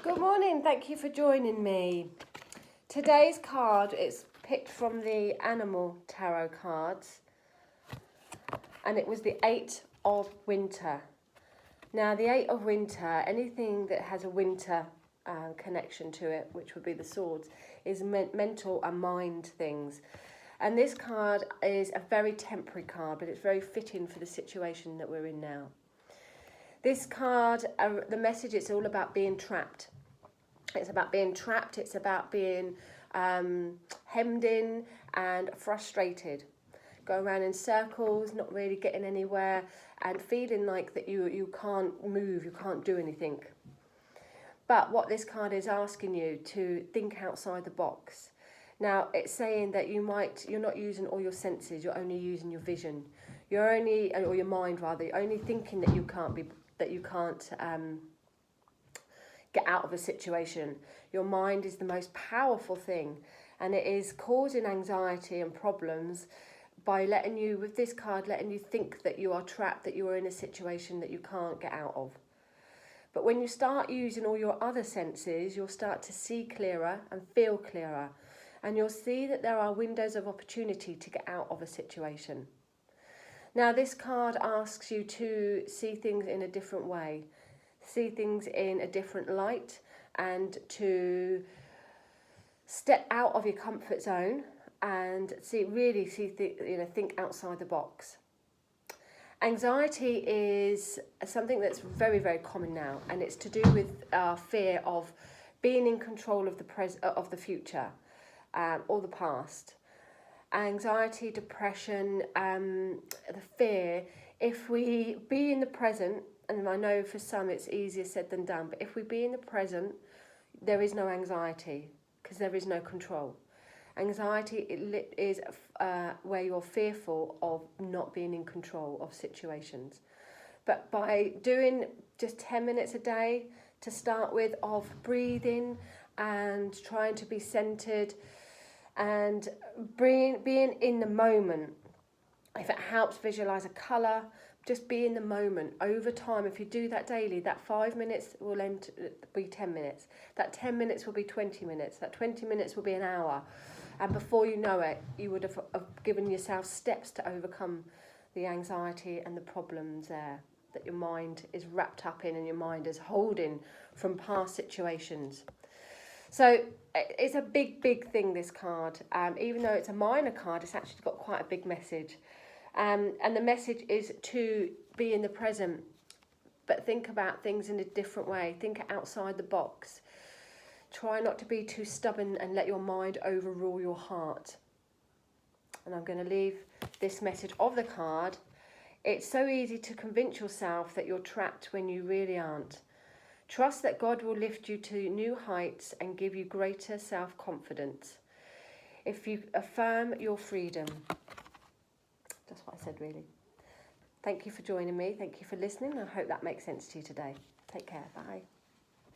Good morning, thank you for joining me. Today's card is picked from the Animal Tarot cards, and it was the Eight of Winter. Now the Eight of Winter, anything that has a winter connection to it, which would be the swords, is mental and mind things. And this card is a very temporary card, but it's very fitting for the situation that we're in now. This card, the message, it's all about being trapped. It's about being trapped, it's about being hemmed in and frustrated. Go around in circles, not really getting anywhere, and feeling like that you can't move, you can't do anything. But what this card is asking you to think outside the box. Now, it's saying that you're not using all your senses, you're only using your vision. Or your mind rather, you're only thinking that you can't get out of a situation. Your mind is the most powerful thing, and it is causing anxiety and problems by letting you think that you are trapped, that you are in a situation that you can't get out of. But when you start using all your other senses, you'll start to see clearer and feel clearer, and you'll see that there are windows of opportunity to get out of a situation. Now, this card asks you to see things in a different way, see things in a different light, and to step out of your comfort zone and think outside the box. Anxiety is something that's very, very common now, and it's to do with our fear of being in control of the future or the past. Anxiety, depression, the fear, if we be in the present, and I know for some it's easier said than done, but if we be in the present, there is no anxiety because there is no control. Anxiety is where you're fearful of not being in control of situations. But by doing just 10 minutes a day to start with of breathing and trying to be centered and being in the moment, if it helps visualize a color, just be in the moment. Over time, if you do that daily, that 5 minutes will be 10 minutes. That 10 minutes will be 20 minutes. That 20 minutes will be an hour. And before you know it, you would have given yourself steps to overcome the anxiety and the problems there that your mind is wrapped up in and your mind is holding from past situations. So it's a big, big thing, this card. Even though it's a minor card, it's actually got quite a big message. And the message is to be in the present, but think about things in a different way. Think outside the box. Try not to be too stubborn and let your mind overrule your heart. And I'm going to leave this message of the card. It's so easy to convince yourself that you're trapped when you really aren't. Trust that God will lift you to new heights and give you greater self-confidence if you affirm your freedom. That's what I said, really. Thank you for joining me. Thank you for listening. I hope that makes sense to you today. Take care. Bye.